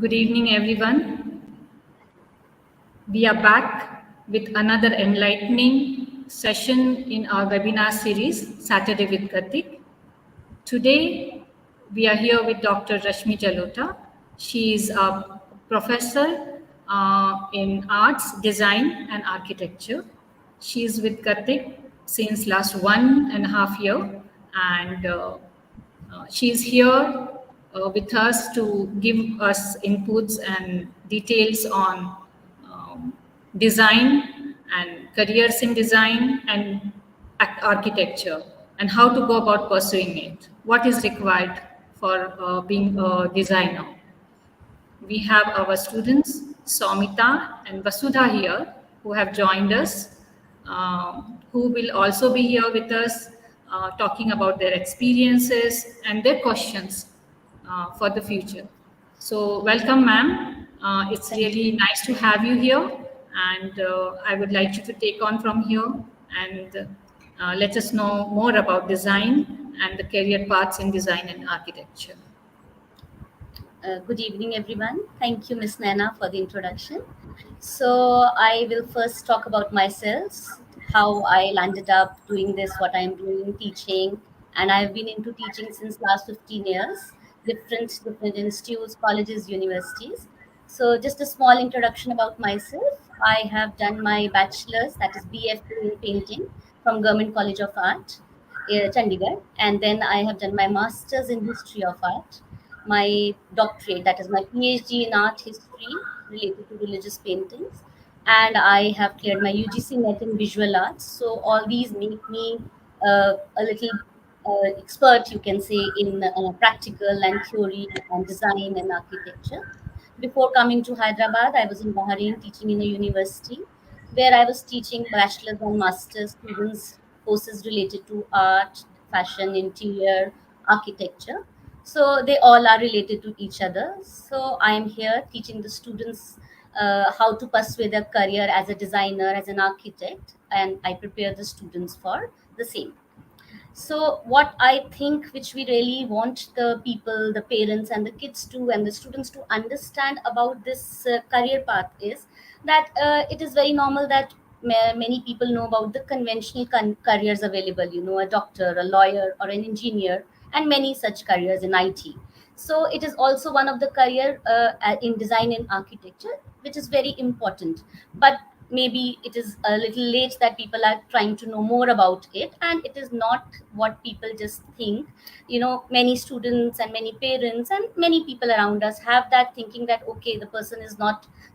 Good evening, everyone. We are back with another enlightening session in our webinar series, Saturday with Gatik. Today, we are here with Dr. Rashmi Jalota. She is a professor in arts, design, and architecture. She is with Gatik since last 1.5 years, and she is here with us to give us inputs and details on design and careers in design and architecture and how to go about pursuing it. What is required for being a designer? We have our students, Soumita and Vasudha here, who have joined us, who will also be here with us, talking about their experiences and their questions for the future. So, welcome, ma'am. It's Thank really you. nice to have you here, and I would like you to take on from here and let us know more about design and the career paths in design and architecture. Good evening, everyone. Thank you, Miss Nana, for the introduction. So, I will first talk about myself, how I landed up doing this, what I'm doing, teaching, and I've been into teaching since last 15 years, different institutes, colleges, universities. So, just a small introduction about myself. I have done my bachelor's, that is BFA in painting, from Government College of Art, Chandigarh, and then I have done my master's in history of art, my doctorate, that is my PhD in art history related to religious paintings, and I have cleared my UGC net in visual arts. So all these make me a little expert, you can say, in practical and theory and design and architecture. Before coming to Hyderabad, I was in Bahrain teaching in a university where I was teaching bachelor's and master's students courses related to art, fashion, interior, architecture. So they all are related to each other. So I am here teaching the students how to pursue their career as a designer, as an architect, and I prepare the students for the same. So what I think, which we really want the people, the parents and the kids to, and the students to understand about this career path is that it is very normal that many people know about the conventional careers available, a doctor, a lawyer or an engineer, and many such careers in IT. So it is also one of the career in design and architecture, which is very important. But maybe it is a little late that people are trying to know more about it, and it is not what people just think. Many students and many parents and many people around us have that thinking that, okay, the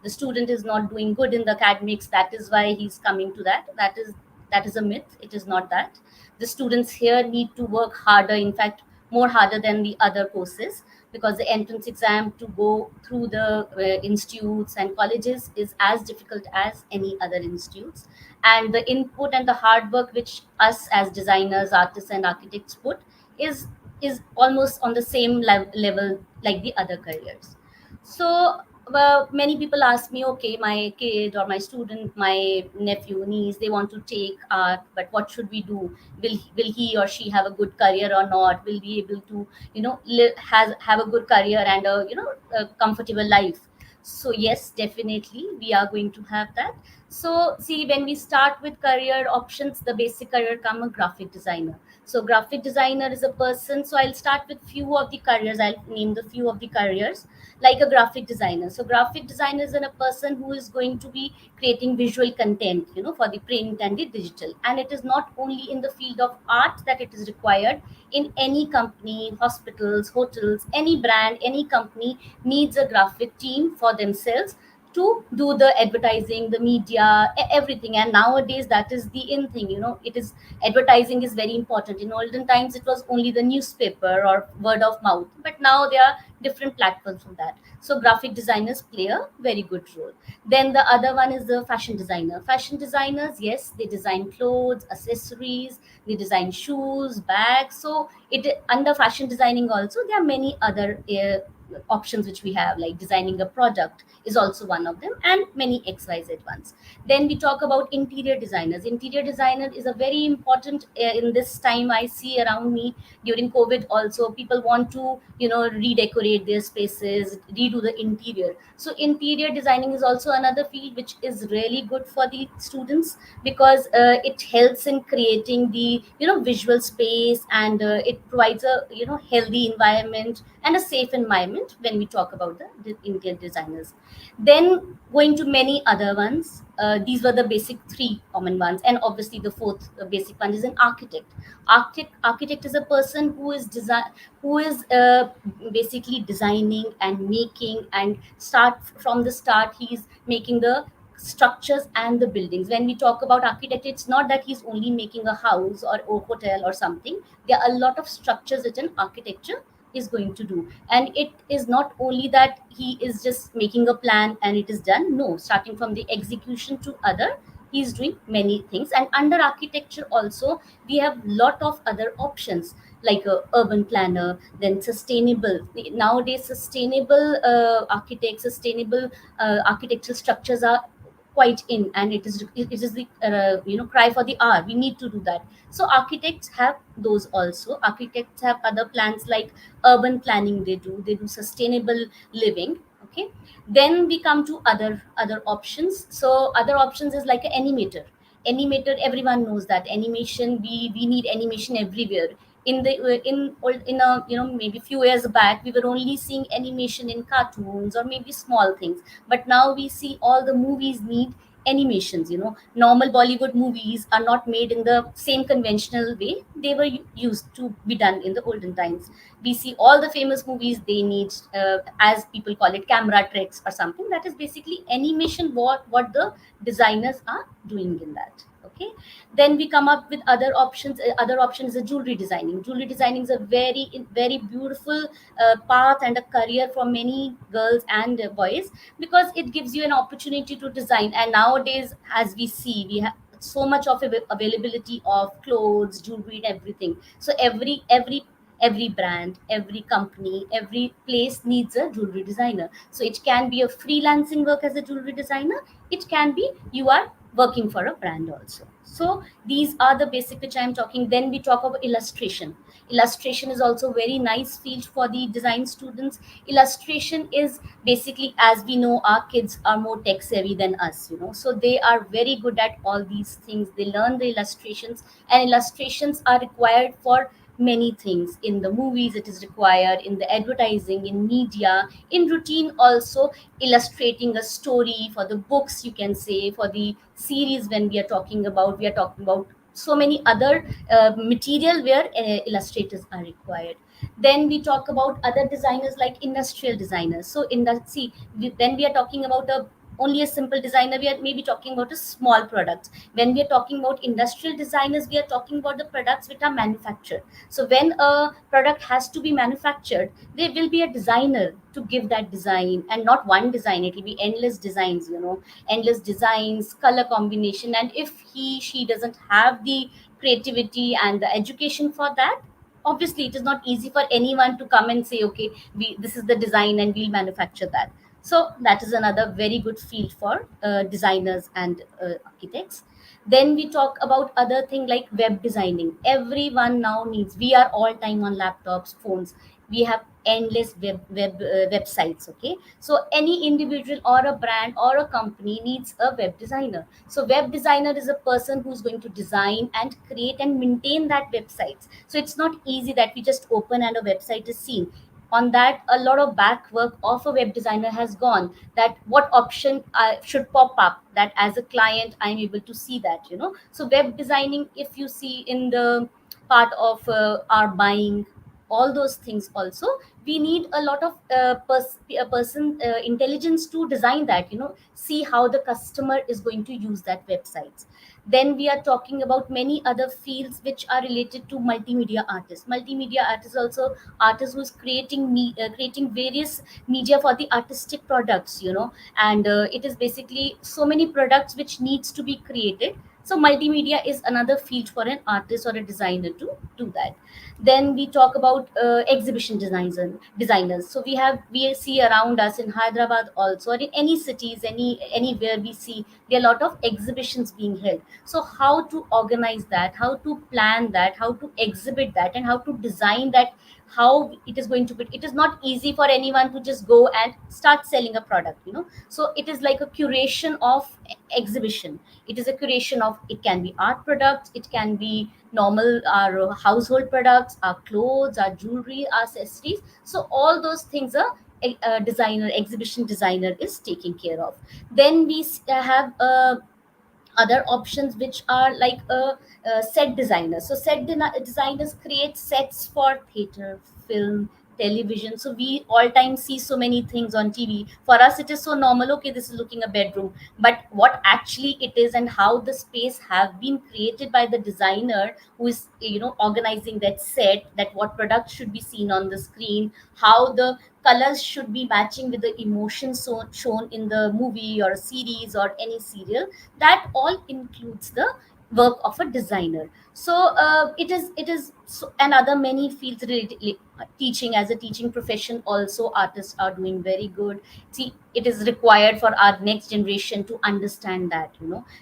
student is not doing good in the academics, that is why he's coming to that is a myth. It is not that. The students here need to work harder, in fact more harder than the other courses, because the entrance exam to go through the institutes and colleges is as difficult as any other institutes, and the input and the hard work which us as designers, artists and architects put is is almost on the same level like the other careers. So many people ask me, okay, my kid or my student, my nephew, niece, they want to take art, but what should we do? Will he or she have a good career or not? Will be able to have a good career and a comfortable life? So yes, definitely we are going to have that. So see, when we start with career options, the basic career come a graphic designer. So graphic designer is a person. So I'll start with few of the careers. I'll name the few of the careers, like a graphic designer. So graphic designer is a person who is going to be creating visual content, for the print and the digital. And it is not only in the field of art that it is required. In any company, hospitals, hotels, any brand, any company needs a graphic team for themselves to do the advertising, the media, everything. And nowadays that is the in thing. It is, advertising is very important. In olden times it was only the newspaper or word of mouth, but now there are different platforms for that. So graphic designers play a very good role. Then the other one is the fashion designer. Fashion designers, yes, they design clothes, accessories, they design shoes, bags. So it under fashion designing also there are many other options which we have, like designing a product is also one of them, and many XYZ ones. Then we talk about interior designers. Interior designer is a very important in this time I see around me. During COVID also, people want to redecorate their spaces, redo the interior. So interior designing is also another field which is really good for the students, because it helps in creating the visual space, and it provides a healthy environment and a safe environment when we talk about the interior designers. Then going to many other ones, these were the basic three common ones, and obviously the fourth basic one is an architect. Architect is a person who is basically designing and making, and start from the start he's making the structures and the buildings. When we talk about architect, it's not that he's only making a house or a hotel or something. There are a lot of structures that an architecture is going to do, and it is not only that he is just making a plan and it is done. No, starting from the execution to other, he's doing many things. And under architecture also, we have lot of other options, like a urban planner, then sustainable. Nowadays sustainable sustainable architectural structures are quite in, and it is the cry for the hour. We need to do that. So architects have those also. Architects have other plans, like urban planning. They do sustainable living. Okay. Then we come to other options. So other options is like an animator. Everyone knows that animation, we need animation everywhere. In a maybe few years back, we were only seeing animation in cartoons or maybe small things, but now we see all the movies need animations. Normal Bollywood movies are not made in the same conventional way they were used to be done in the olden times. We see all the famous movies, they need, as people call it, camera tricks or something. That is basically animation, what the designers are doing in that. Okay. Then we come up with other options. Other option is a jewelry designing. Jewelry designing is a very beautiful path and a career for many girls and boys, because it gives you an opportunity to design. And nowadays, as we see, we have so much of availability of clothes, jewelry, and everything. So every brand, every company, every place needs a jewelry designer. So it can be a freelancing work as a jewelry designer. It can be you are working for a brand also. So these are the basic which I am talking. Then we talk about illustration. Illustration is also very nice field for the design students. Illustration is basically, as we know, our kids are more tech savvy than us, so they are very good at all these things. They learn the illustrations, and illustrations are required for many things. In the movies it is required, in the advertising, in media, in routine also, illustrating a story for the books, you can say, for the series. When we are talking about so many other material where illustrators are required. Then we talk about other designers like industrial designers. So in that, see, when we are talking about only a simple designer, we are maybe talking about a small product. When we are talking about industrial designers, we are talking about the products which are manufactured. So when a product has to be manufactured, there will be a designer to give that design, and not one design. It will be endless designs, endless designs, color combination. And if she doesn't have the creativity and the education for that, obviously it is not easy for anyone to come and say, okay, this is the design and we'll manufacture that. So that is another very good field for designers and architects. Then we talk about other thing like web designing. Everyone now needs, we are all time on laptops, phones. We have endless websites. Okay. So any individual or a brand or a company needs a web designer. So web designer is a person who's going to design and create and maintain that websites. So it's not easy that we just open and a website is seen. On that, a lot of back work of a web designer has gone, that what option should pop up, that as a client I'm able to see that. So web designing, if you see in the part of our buying, all those things also, we need a lot of a person intelligence to design that, see how the customer is going to use that websites. Then we are talking about many other fields which are related to multimedia artists. Multimedia artists also artists who's creating various media for the artistic products. And it is basically so many products which needs to be created. So multimedia is another field for an artist or a designer to do that. Then we talk about exhibition designers. So we see around us in Hyderabad also, or in any cities, anywhere we see there are a lot of exhibitions being held. So how to organize that, how to plan that, how to exhibit that, and how to design that, how it is going to be. It is not easy for anyone to just go and start selling a product, so it is like a curation of exhibition. It is a curation of, it can be art products, it can be normal our household products, our clothes, our jewelry, our accessories. So all those things a designer, exhibition designer is taking care of. Then we have other options which are like a set designers. So designers create sets for theater, film, television. So we all time see so many things on TV. For us it is so normal, okay, this is looking a bedroom, but what actually it is and how the space have been created by the designer who is organizing that set, that what product should be seen on the screen, how the colors should be matching with the emotions shown in the movie or series or any serial. That all includes the work of a designer. So it is so, and other many fields related, teaching, as a teaching profession also artists are doing very good. See, it is required for our next generation to understand that.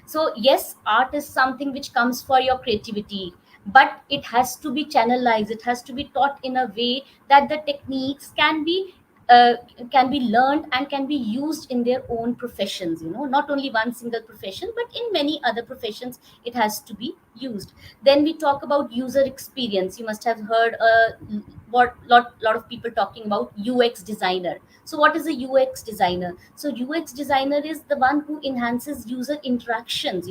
So yes, art is something which comes for your creativity, but it has to be channelized, it has to be taught in a way that the techniques uh, can be learned and can be used in their own professions, not only one single profession, but in many other professions it has to be used. Then we talk about user experience. You must have heard lot of people talking about UX designer. So what is a UX designer? So UX designer is the one who enhances user interactions,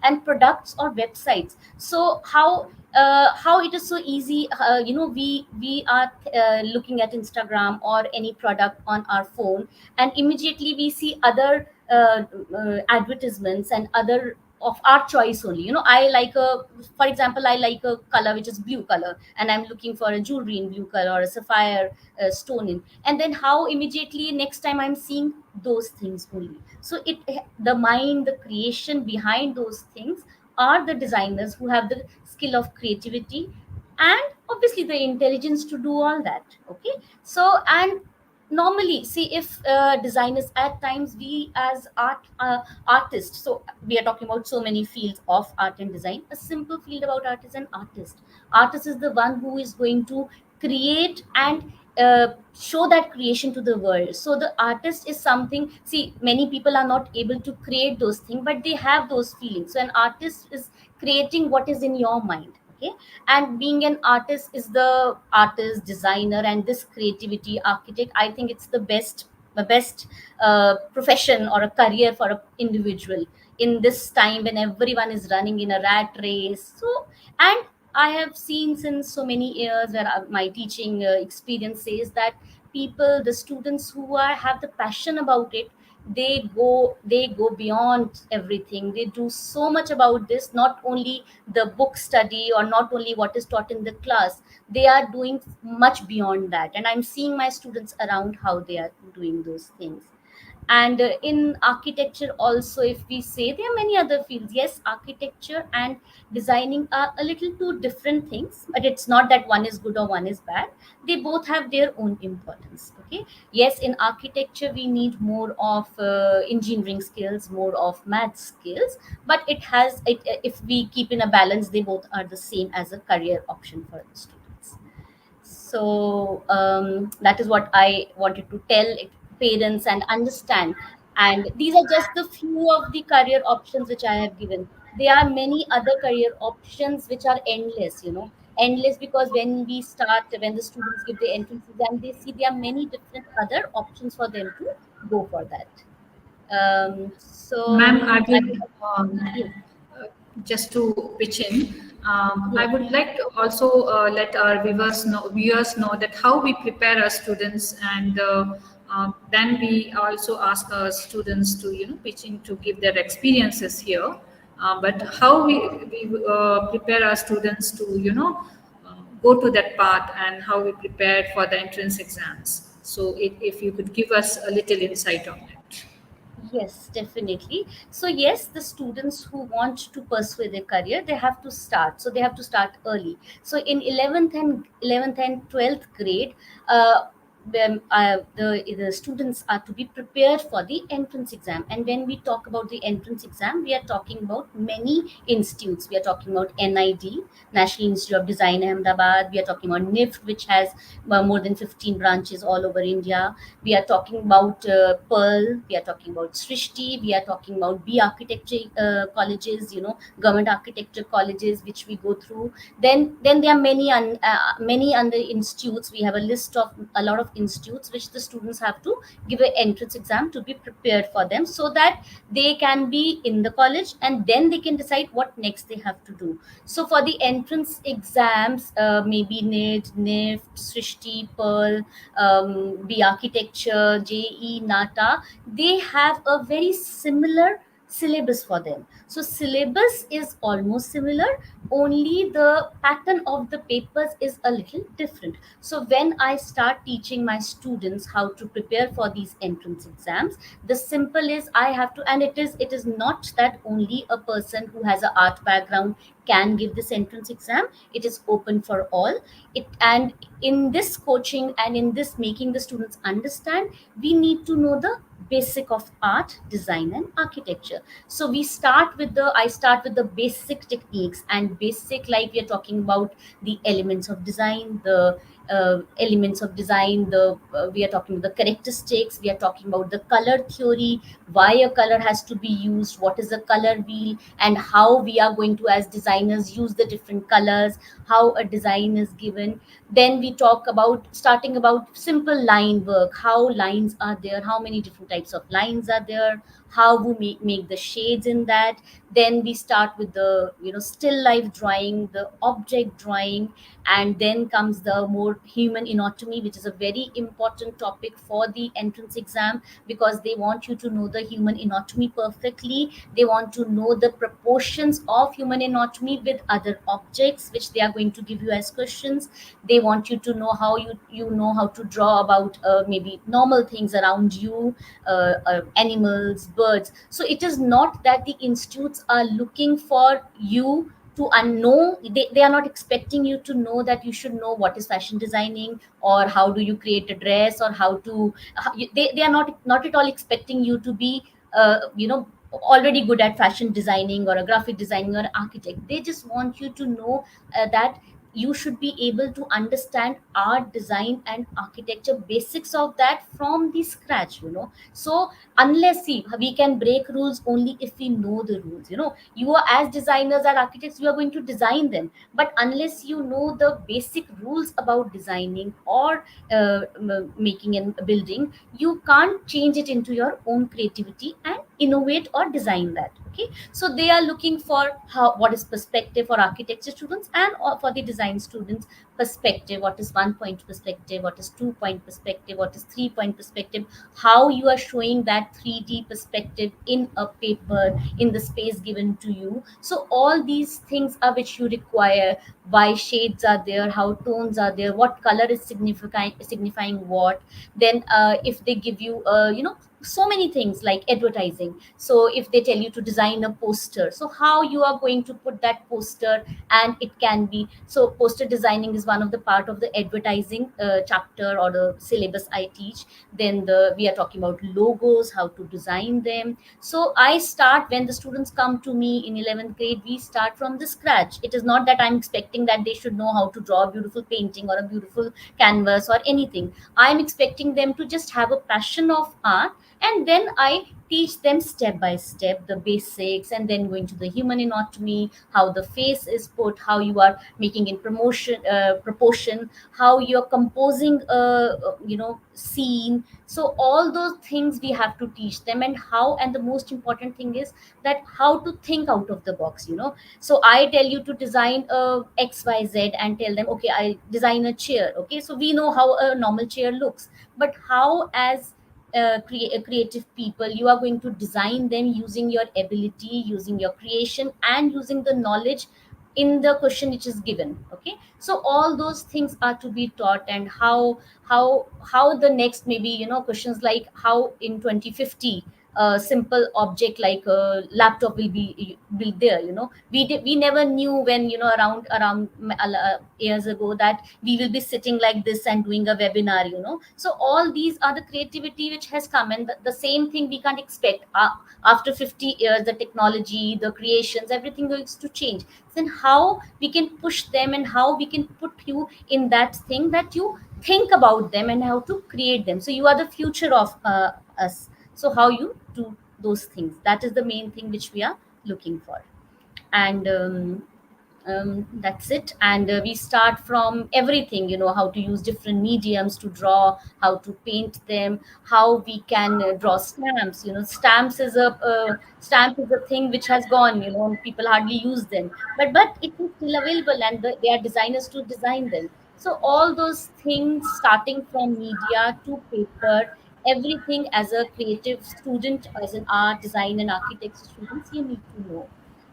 and products or websites. So how it is so easy, we are looking at Instagram or any product on our phone, and immediately we see other advertisements and other of our choice only. I like a, for example, I like a color which is blue color, and I'm looking for a jewelry in blue color or a sapphire stone in, and then how immediately next time I'm seeing those things only. So the mind, the creation behind those things are the designers who have the skill of creativity and obviously the intelligence to do all that. Okay. So, and normally see, if designers, at times we as artists, so we are talking about so many fields of art and design. A simple field about art is an artist is the one who is going to create and show that creation to the world. So the artist is something, see, many people are not able to create those things, but they have those feelings. So an artist is creating what is in your mind. Okay. And being an artist is the artist, designer, and this creativity architect, I think it's the best profession or a career for an individual in this time when everyone is running in a rat race. So, and I have seen since so many years where my teaching experience says that people, the students who have the passion about it, they go beyond everything. They do so much about this, not only the book study or not only what is taught in the class. They are doing much beyond that, and I'm seeing my students around how they are doing those things. And in architecture also, if we say, there are many other fields. Yes, architecture and designing are a little two different things, but it's not that one is good or one is bad. They both have their own importance. Okay. Yes, in architecture we need more of engineering skills, more of math skills, but if we keep in a balance, they both are the same as a career option for the students. So that is what I wanted to tell parents and understand. And these are just the few of the career options which I have given. There are many other career options which are endless, endless, because when the students give the entrance exam, they see there are many different other options for them to go for that. Ma'am, So I that would is, yes, just to pitch in. I yes, would like to also let our viewers know that how we prepare our students, and then we also ask our students to pitch in to give their experiences here. But how we prepare our students to go to that path, and how we prepare for the entrance exams. So if you could give us a little insight on it. Yes, definitely. So yes, the students who want to pursue their career, they have to start. So they have to start early. So in 11th and 12th grade, the students are to be prepared for the entrance exam. And when we talk about the entrance exam, we are talking about many institutes. We are talking about NID, National Institute of Design, Ahmedabad. We are talking about NIFT, which has more than 15 branches all over India. We are talking about Pearl, we are talking about Srishti, we are talking about B architecture colleges, government architecture colleges, which we go through. Then there are many other institutes. We have a list of a lot of institutes which the students have to give an entrance exam to be prepared for them, so that they can be in the college and then they can decide what next they have to do. So for the entrance exams, maybe NIT, NIFT, Srishti, Pearl, the architecture, JE, NATA, they have a very similar syllabus for them. So syllabus is almost similar, only the pattern of the papers is a little different. So when I start teaching my students how to prepare for these entrance exams, the simple is I have to, and it is not that only a person who has an art background can give this entrance exam. It is open for all. It And in this coaching and in this making the students understand, we need to know the basic of art, design and architecture. So I start with the basic techniques and basic, like we are talking about the elements of design, the elements of design, the we are talking about the characteristics, we are talking about the color theory, why a color has to be used, what is a color wheel, and how we are going to, as designers, use the different colors, how a design is given. Then we talk about starting about simple line work, how lines are there, how many different types of lines are there, how we make the shades in that. Then we start with the still life drawing, the object drawing, and then comes the more human anatomy, which is a very important topic for the entrance exam, because they want you to know the human anatomy perfectly. They want to know the proportions of human anatomy with other objects which they are going to give you as questions. They want you to know how you know how to draw about maybe normal things around you, animals, birds. So it is not that the institutes are looking for you to unknow. They are not expecting you to know that you should know what is fashion designing, or how do you create a dress, or they are not at all expecting you to be already good at fashion designing or a graphic designing or architect. They just want you to know that you should be able to understand art, design and architecture, basics of that from the scratch. So unless, see, we can break rules only if we know the rules. You are, as designers and architects, you are going to design them, but unless you know the basic rules about designing or making and building, you can't change it into your own creativity and innovate or design that. Okay, so they are looking for what is perspective for architecture students, and for the design students, perspective, what is 1 point perspective, what is 2 point perspective, what is 3 point perspective, how you are showing that 3D perspective in a paper, in the space given to you. So all these things are which you require. Why shades are there, how tones are there, what color is signifying what. Then if they give you so many things like advertising. So if they tell you to design a poster, so how you are going to put that poster, and it can be, so poster designing is one of the part of the advertising chapter or the syllabus I teach. Then we are talking about logos, how to design them. So I start, when the students come to me in 11th grade, we start from the scratch. It is not that I'm expecting that they should know how to draw a beautiful painting or a beautiful canvas or anything. I'm expecting them to just have a passion of art, and then I teach them step by step the basics, and then going to the human anatomy, how the face is put, how you are making in proportion, how you are composing a scene. So all those things we have to teach them, and the most important thing is that how to think out of the box. So I tell you to design a XYZ and tell them, okay, I design a chair. Okay, so we know how a normal chair looks, but how, as creative people, you are going to design them using your ability, using your creation, and using the knowledge in the question which is given. Okay, so all those things are to be taught. And how the next, maybe questions like how in 2050 a simple object like a laptop will there. We never knew when, around years ago, that we will be sitting like this and doing a webinar. So all these are the creativity which has come, and the same thing we can't expect after 50 years. The technology, the creations, everything going to change. Then how we can push them, and how we can put you in that thing that you think about them and how to create them. So you are the future of us. So how you do those things, that is the main thing which we are looking for. And that's it. And we start from everything, how to use different mediums to draw, how to paint them, how we can draw stamps. Stamp is a thing which has gone, and people hardly use them, but it is still available, and they are designers to design them. So all those things, starting from media to paper, everything, as a creative student, as an art design and architecture students, you need to know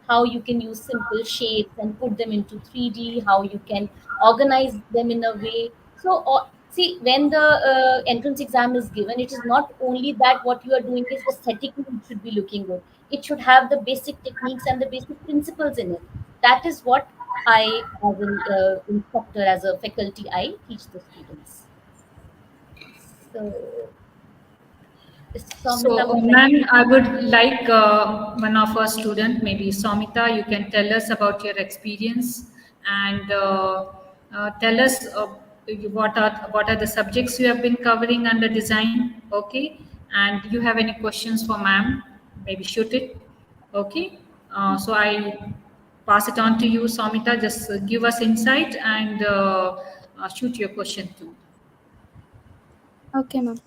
how you can use simple shapes and put them into 3D, how you can organize them in a way. So, see, when the entrance exam is given, it is not only that what you are doing is aesthetically it should be looking good. It should have the basic techniques and the basic principles in it. That is what I, as an instructor, as a faculty, I teach the students. So, Samita So, would like. ma'am, I would like one of our student, maybe Somita, you can tell us about your experience and tell us what are the subjects you have been covering under design, okay? And you have any questions for ma'am, maybe shoot it, okay? So I pass it on to you, Somita. Just give us insight and shoot your question too. Okay, ma'am.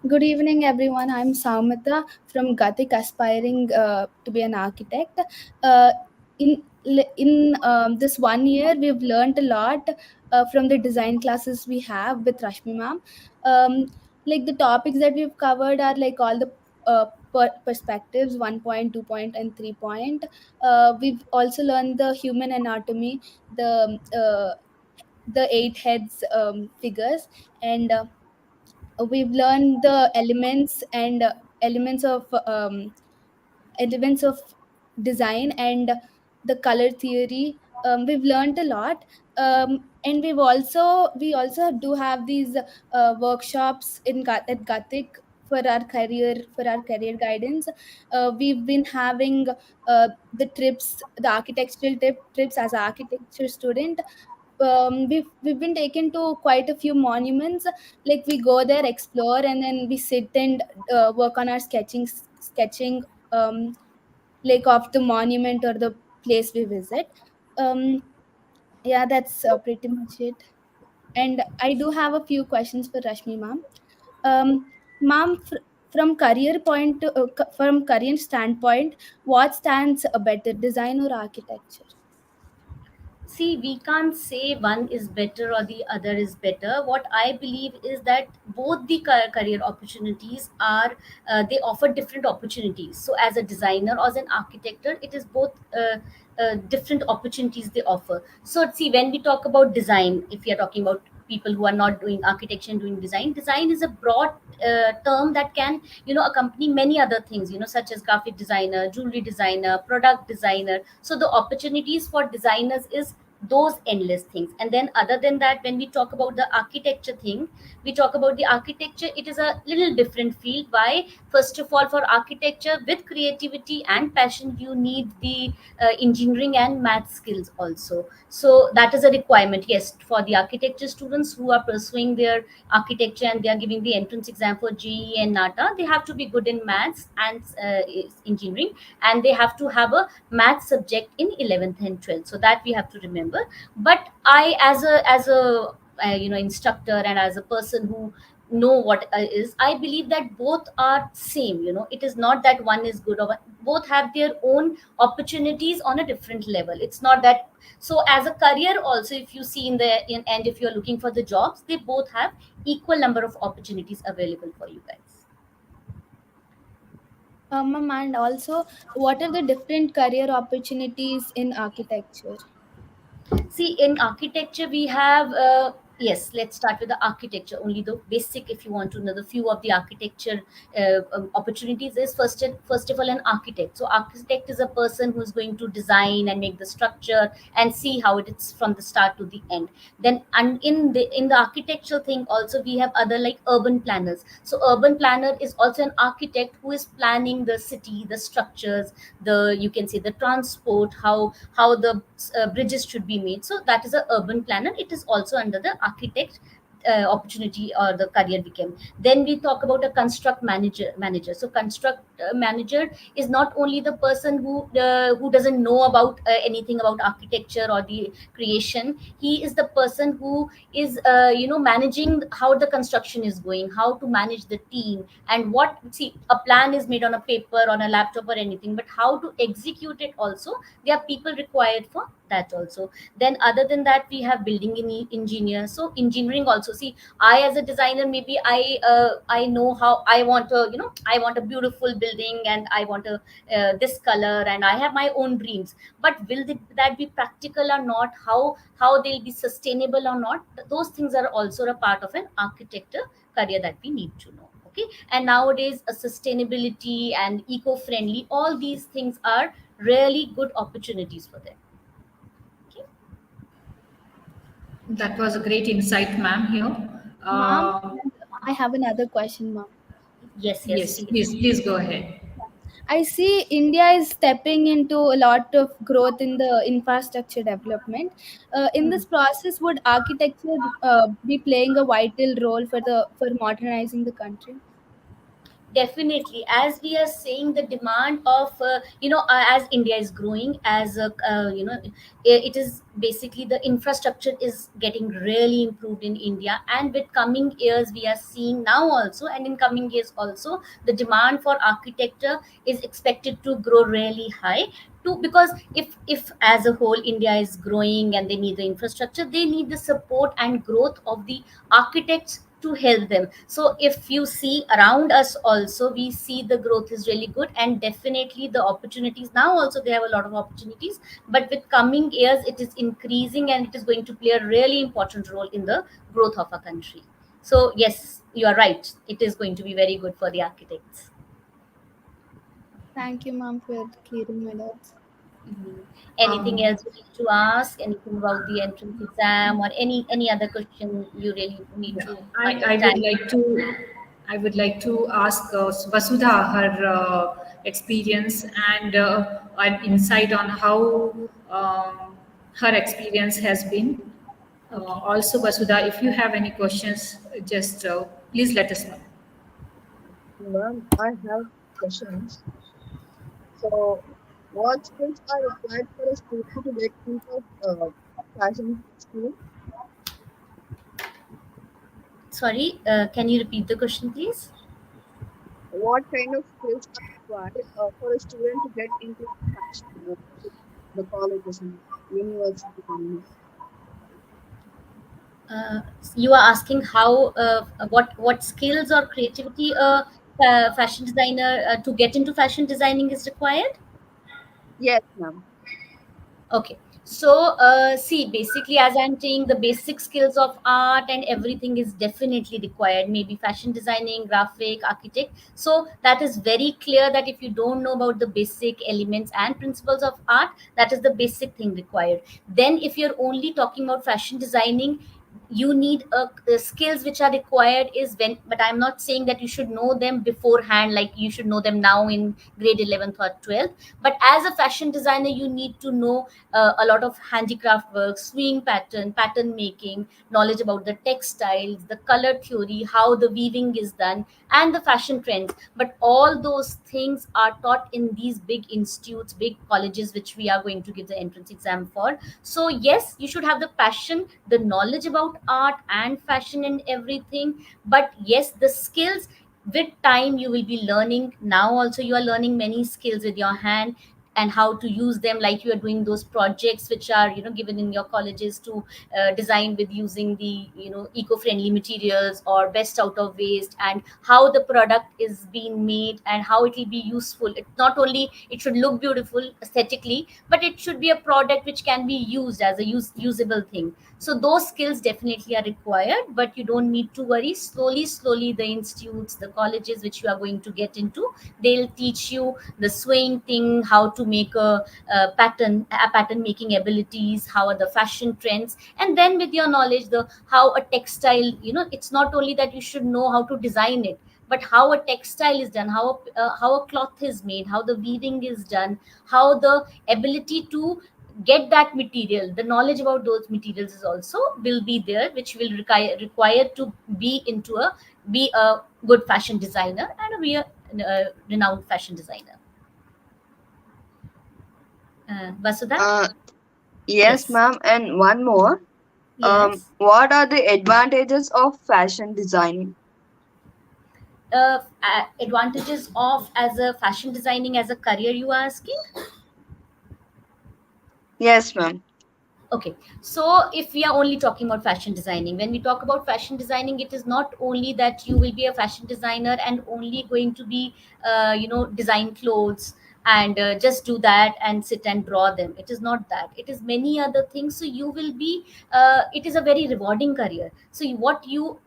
Good evening, everyone. I'm Saumata from Gatik, aspiring to be an architect. Uh, in this 1 year, we've learned a lot from the design classes we have with Rashmi ma'am. Like the topics that we've covered are like all the perspectives, 1 point, 2 point, and 3 point. We've also learned the human anatomy, the eight heads figures, and we've learned the elements of elements of design and the color theory. We've learned a lot, and we also do have these workshops at Gatik for our career guidance. We've been having the architectural trips as an architecture student. We've been taken to quite a few monuments. Like we go there, explore, and then we sit and work on our sketching, like of the monument or the place we visit. um yeah, that's pretty much it. And I do have a few questions for Rashmi ma'am. Ma'am, from from career standpoint, what stands better, design or architecture? See, we can't say one is better or the other is better. What I believe is that both the career opportunities are, they offer different opportunities. So as a designer or as an architect, it is both different opportunities they offer. So see, when we talk about design, if we are talking about people who are not doing architecture and doing design, design is a broad term that can, accompany many other things, such as graphic designer, jewelry designer, product designer. So the opportunities for designers is those endless things. And then other than that, when we talk about the architecture thing, we talk about the architecture, it is a little different field. Why? First of all, for architecture, with creativity and passion, you need the engineering and math skills also. So that is a requirement, yes, for the architecture students who are pursuing their architecture and they are giving the entrance exam for GE and NATA. They have to be good in maths and engineering, and they have to have a math subject in 11th and 12th. So that we have to remember. But I, as a instructor, and as a person who know what is, I believe that both are same. It is not that one is good, or both have their own opportunities on a different level. It's not that. So as a career also, if you see and if you're looking for the jobs, they both have equal number of opportunities available for you guys. Ma'am, and also, what are the different career opportunities in architecture? See, in architecture, we have Yes, let's start with the architecture. Only the basic, if you want to know the few of the architecture opportunities, is first of all an architect. So architect is a person who's going to design and make the structure and see how it is from the start to the end. Then, and in the architectural thing also, we have other like urban planners. So urban planner is also an architect who is planning the city, the structures, the, you can say, the transport, how the bridges should be made. So that is a urban planner. It is also under the architect opportunity or the career became. Then we talk about a construct manager. So construct manager is not only the person who doesn't know about anything about architecture or the creation. He is the person who is managing how the construction is going, how to manage the team, and what, see, a plan is made on a paper, on a laptop or anything, but how to execute it also, there are people required for that also. Then other than that, we have building engineer. So engineering also, see, I as a designer, maybe I know how I want a, I want a beautiful building, and I want a this color, and I have my own dreams. But will that be practical or not, how they'll be sustainable or not, those things are also a part of an architecture career that we need to know. Okay, and nowadays sustainability and eco-friendly, all these things are really good opportunities for them. Okay. That was a great insight, ma'am, here. Ma'am, Uh, I have another question, ma'am. Yes, yes, yes, please. please go ahead. I see India is stepping into a lot of growth in the infrastructure development. In this process, would architecture be playing a vital role for modernizing the country? Definitely, as we are saying, the demand of as India is growing, as it is basically the infrastructure is getting really improved in India, and with coming years, we are seeing now also, and in coming years also, the demand for architecture is expected to grow really high too, because if as a whole India is growing and they need the infrastructure, they need the support and growth of the architects to help them. So if you see around us also, we see the growth is really good, and definitely the opportunities now also, they have a lot of opportunities, but with coming years it is increasing, and it is going to play a really important role in the growth of our country. So yes, you are right, it is going to be very good for the architects. Thank you, ma'am, for clearing my doubts. Mhm. Anything Um, else you need to ask? Anything about the entrance exam, or any other question you really need yeah, to I would understand? like to ask Vasudha her experience and an insight on how her experience has been. Okay. Also, Vasudha, if you have any questions, just please let us know. Ma'am, I have questions. So, what skills are required for a student to get into fashion school? Sorry, can you repeat the question, please? What kind of skills are required for a student to get into fashion, the colleges and university? Uh, you are asking how what skills or creativity a fashion designer to get into fashion designing is required. Yes, ma'am. Okay. So, see, basically, as I'm saying, the basic skills of art and everything is definitely required. Maybe fashion designing, graphic, architect. So, that is very clear that if you don't know about the basic elements and principles of art, that is the basic thing required. Then, if you're only talking about fashion designing, you need the skills which are required is when, but I'm not saying that you should know them beforehand, like you should know them now in grade 11th or 12th. But as a fashion designer, you need to know a lot of handicraft work, swing pattern making, knowledge about the textiles, the color theory, how the weaving is done, and the fashion trends. But all those things are taught in these big institutes, big colleges, which we are going to give the entrance exam for. So yes, you should have the passion, the knowledge about art and fashion and everything. But yes, the skills, with time you will be learning. Now also you are learning many skills with your hand. and how to use them, like you are doing those projects which are given in your colleges to design with using the eco-friendly materials or best out of waste, and how the product is being made and how it will be useful. It not only it should look beautiful aesthetically, but it should be a product which can be used as a usable thing. So those skills definitely are required, but you don't need to worry. Slowly the institutes, the colleges which you are going to get into, they'll teach you the swaying thing, how to make a pattern making abilities, how are the fashion trends, and then with your knowledge, the how a textile, it's not only that you should know how to design it, but how a textile is done, how a cloth is made, how the weaving is done, how the ability to get that material, the knowledge about those materials is also will be there, which will require to be a good fashion designer and be a renowned fashion designer. Vasudha? Yes, Yes. ma'am. And one more. Yes. What are the advantages of fashion designing? Advantages of as a fashion designing as a career, you are asking? Yes, ma'am. Okay, so if we are only talking about fashion designing, when we talk about fashion designing, it is not only that you will be a fashion designer and only going to be design clothes and just do that and sit and draw them. It is not that, it is many other things. So you will be it is a very rewarding career. So what you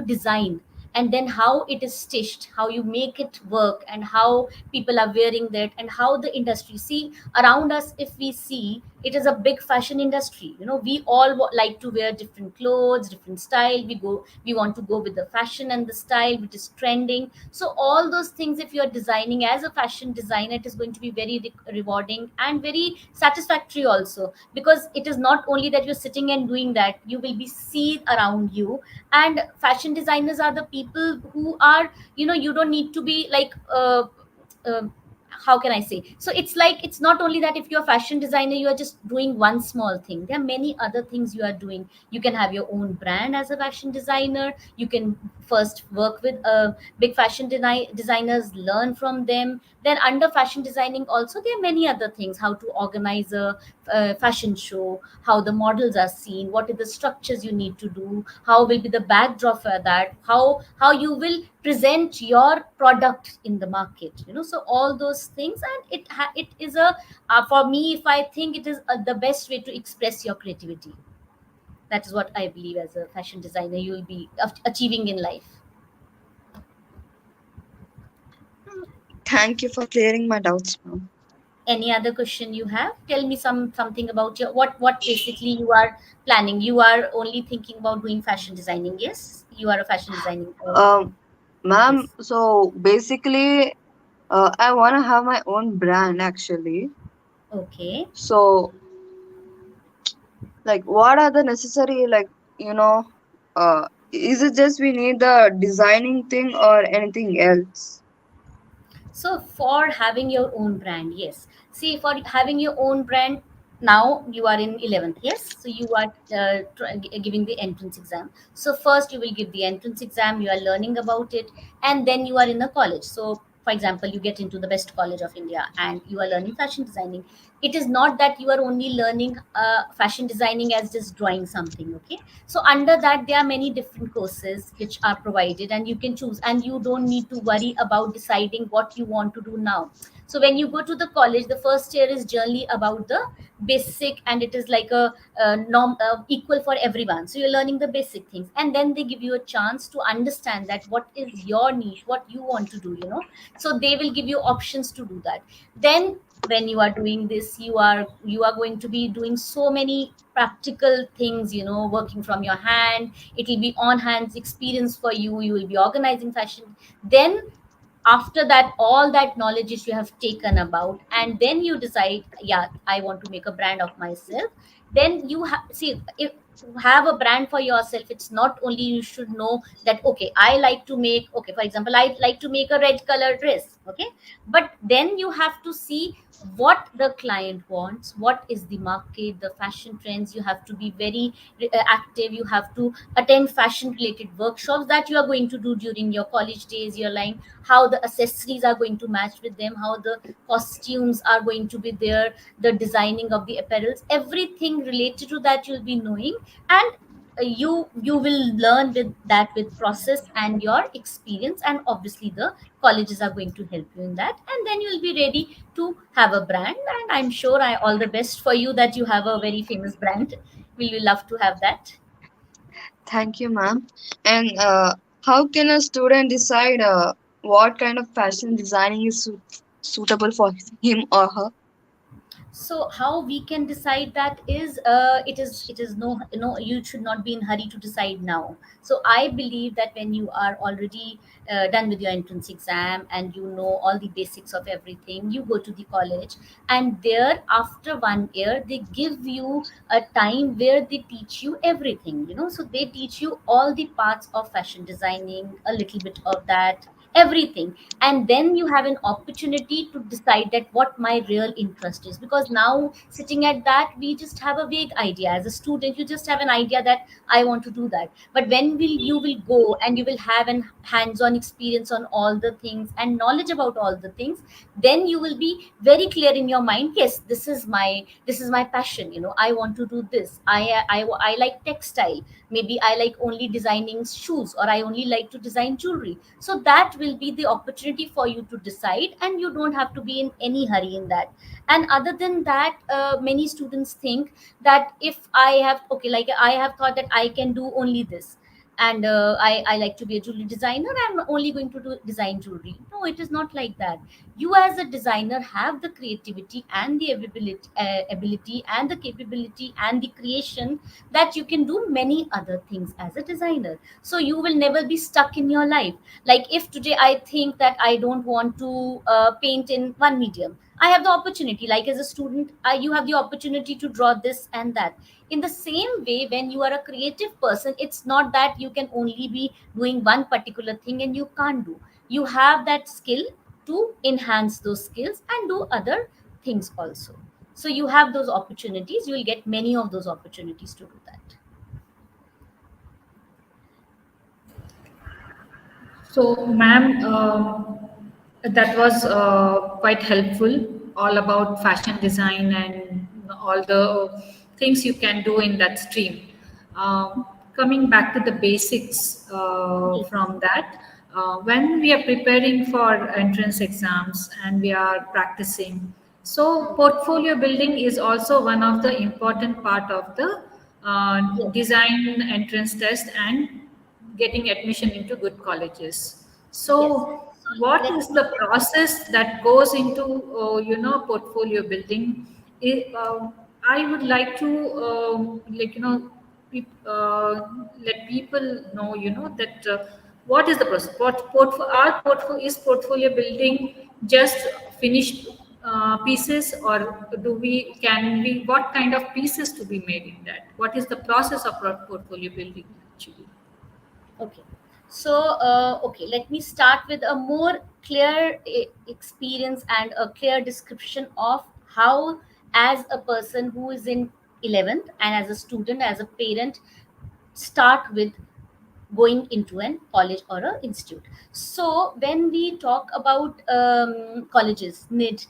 design, and then how it is stitched, how you make it work, and how people are wearing that, and how the industry, see around us, if we see, it is a big fashion industry. We all like to wear different clothes, different style. We want to go with the fashion and the style which is trending. So all those things, if you are designing as a fashion designer, it is going to be very rewarding and very satisfactory also, because it is not only that you're sitting and doing that, you will be seen around you. And fashion designers are the people who are, you don't need to be like uh, how can I say? So it's like, it's not only that if you're a fashion designer, you are just doing one small thing. There are many other things you are doing. You can have your own brand as a fashion designer. You can first work with big fashion designers, learn from them. Then under fashion designing also, there are many other things: how to organize a fashion show, how the models are seen, what are the structures you need to do, how will be the backdrop for that, how you will present your product in the market. So all those things, and it is a for me, if I think, it is the best way to express your creativity. That is what I believe, as a fashion designer you will be achieving in life. Thank you for clearing my doubts, ma'am. Any other question you have? Tell me something about your, what basically you are planning. You are only thinking about doing fashion designing? Yes, you are a fashion designing. Um, Ma'am, Yes. so basically, I want to have my own brand actually. Okay. So, like, what are the necessary, like, you know, is it just we need the designing thing or anything else? So for having your own brand, yes. See, for having your own brand, now you are in 11th, yes. So you are giving the entrance exam. So first you will give the entrance exam. You are learning about it, and then you are in a college. So for example, you get into the best college of India, and you are learning fashion designing. It is not that you are only learning fashion designing as just drawing something. Okay, so under that there are many different courses which are provided, and you can choose, and you don't need to worry about deciding what you want to do now. So when you go to the college, the first year is generally about the basic, and it is like a norm, equal for everyone. So you're learning the basic things, and then they give you a chance to understand that what is your niche, what you want to do. So they will give you options to do that. Then when you are doing this, you are going to be doing so many practical things, working from your hand. It will be on hands experience for you. You will be organizing fashion. Then after that, all that knowledge which you have taken about, and then you decide, yeah, I want to make a brand of myself. Then you see, if to have a brand for yourself, it's not only you should know that, okay, I like to make, okay, for example, I like to make a red color dress. Okay, but then you have to see what the client wants, what is the market, the fashion trends. You have to be very active. You have to attend fashion related workshops that you are going to do during your college days. You're like how the accessories are going to match with them, how the costumes are going to be there, the designing of the apparels, everything related to that you'll be knowing. And you will learn with that with process and your experience, and obviously the colleges are going to help you in that, and then you'll be ready to have a brand. And I'm sure I all the best for you that you have a very famous brand. Will you love to have that? Thank you, ma'am. And how can a student decide what kind of fashion designing is suitable for him or her? So how we can decide that is it is no, you should not be in hurry to decide now. So I believe that when you are already done with your entrance exam and you know all the basics of everything, you go to the college, and there after 1 year they give you a time where they teach you everything, so they teach you all the parts of fashion designing, a little bit of that, everything. And then you have an opportunity to decide that what my real interest is, because now sitting at that we just have a vague idea. As a student you just have an idea that I want to do that, but when will you will go and you will have an hands-on experience on all the things and knowledge about all the things, then you will be very clear in your mind, yes, this is my passion, I want to do this. I like textile, maybe I like only designing shoes, or I only like to design jewelry. So that will be the opportunity for you to decide, and you don't have to be in any hurry in that. And other than that, many students think that if I have, okay, like I have thought that I can do only this, and I like to be a jewelry designer, I'm only going to do design jewelry. No, it is not like that. You as a designer have the creativity and the ability and the capability and the creation, that you can do many other things as a designer. So you will never be stuck in your life. Like if today I think that I don't want to paint in one medium, I have the opportunity, like as a student, you have the opportunity to draw this and that. In the same way, when you are a creative person, it's not that you can only be doing one particular thing and you can't do. You have that skill to enhance those skills and do other things also. So you have those opportunities, you will get many of those opportunities to do that. So, ma'am, that was quite helpful, all about fashion design and all the things you can do in that stream. Coming back to the basics Yes. from that, when we are preparing for entrance exams and we are practicing, so portfolio building is also one of the important part of the Yes. design entrance test and getting admission into good colleges. Yes. So, So what let is me the process that goes into portfolio building? I would like to let people know that what is the process. Our portfolio is portfolio building just finished pieces, or do we can we what kind of pieces to be made in that? What is the process of portfolio building actually? Okay. So, okay, let me start with a more clear experience and a clear description of how, as a person who is in 11th and as a student, as a parent, start with going into an college or a institute. So when we talk about colleges, NIT,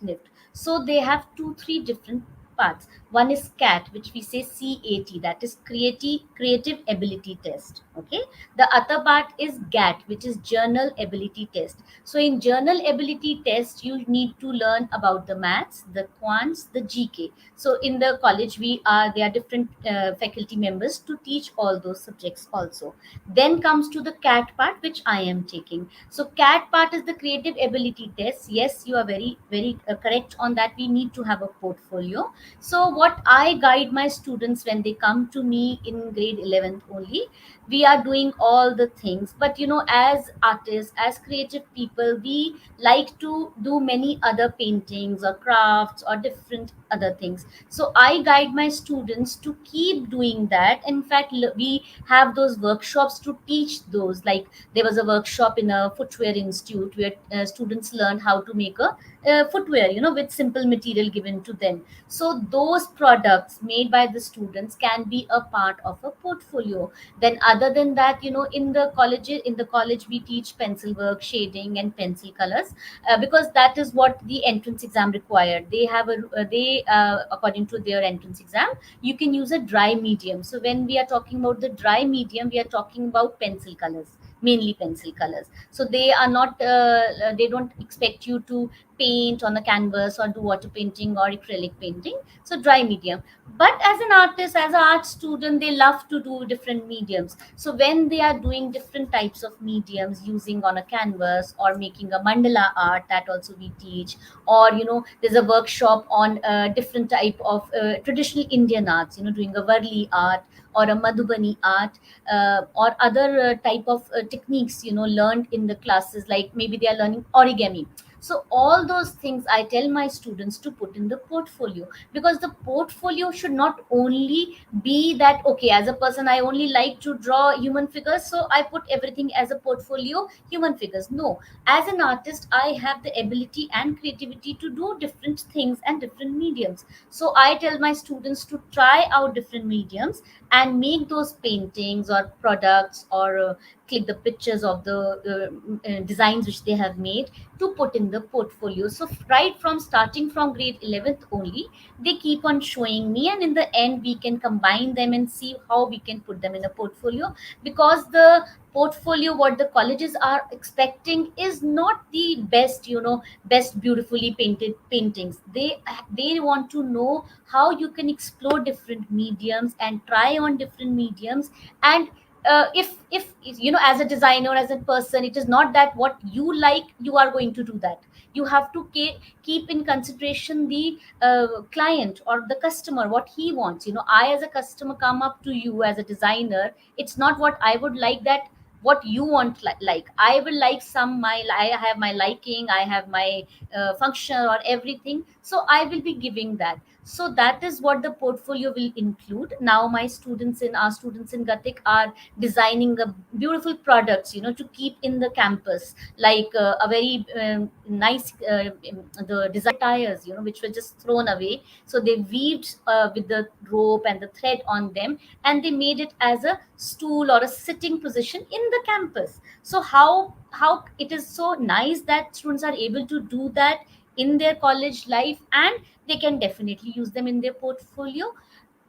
so they have two three different parts. One is CAT, which we say CAT, that is creative ability test. Okay, the other part is GAT, which is journal ability test. So in journal ability test you need to learn about the maths, the quants, the GK. So in the college we are there are different faculty members to teach all those subjects also. Then comes to the CAT part, which I am taking. So CAT part is the creative ability test. Yes, you are very correct on that. We need to have a portfolio. So what I guide my students when they come to me in grade 11th only. We are doing all the things, but as artists, as creative people, we like to do many other paintings or crafts or different other things. So I guide my students to keep doing that. In fact, we have those workshops to teach those. Like, there was a workshop in a footwear institute where students learned how to make a footwear, with simple material given to them. So those products made by the students can be a part of a portfolio. Then other than that, in the college we teach pencil work, shading, and pencil colors, because that is what the entrance exam required. They have a they according to their entrance exam, you can use a dry medium. So when we are talking about the dry medium, we are talking about pencil colors, mainly pencil colors. So they are not they don't expect you to paint on a canvas or do water painting or acrylic painting. So dry medium. But as an artist, as an art student, they love to do different mediums. So when they are doing different types of mediums, using on a canvas or making a mandala art, that also we teach. Or there's a workshop on different type of traditional Indian arts, doing a varli art or a madhubani art, or other type of techniques learned in the classes, like maybe they are learning origami. So all those things I tell my students to put in the portfolio, because the portfolio should not only be that, okay, as a person I only like to draw human figures, so I put everything as a portfolio, human figures. No, as an artist I have the ability and creativity to do different things and different mediums. So I tell my students to try out different mediums and make those paintings or products, or click the pictures of the designs which they have made, to put in the portfolio. So right from starting from grade 11th only, they keep on showing me, and in the end we can combine them and see how we can put them in a portfolio. Because the portfolio what the colleges are expecting is not the best beautifully painted paintings. They want to know how you can explore different mediums and try on different mediums. And if as a designer, as a person, it is not that what you like you are going to do that. You have to keep in consideration the client or the customer, what he wants. I as a customer come up to you as a designer, it's not what I would like, that what you want. Like I will like I have my liking, I have my function or everything, so I will be giving that. So that is what the portfolio will include. Now our students in Gatik are designing a beautiful products, to keep in the campus, like a very nice the design tires, which were just thrown away. So they weaved with the rope and the thread on them, and they made it as a stool or a sitting position in the campus. So how it is so nice that students are able to do that in their college life, and they can definitely use them in their portfolio.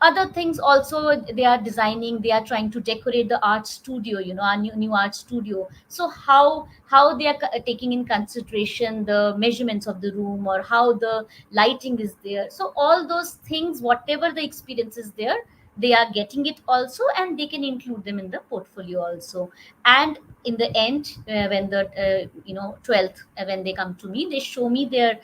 Other things also, they are designing, they are trying to decorate the art studio, our new art studio. So how they are taking in consideration the measurements of the room, or how the lighting is there. So all those things, whatever the experience is there, they are getting it also, and they can include them in the portfolio also. And in the end, when the 12th, when they come to me, they show me their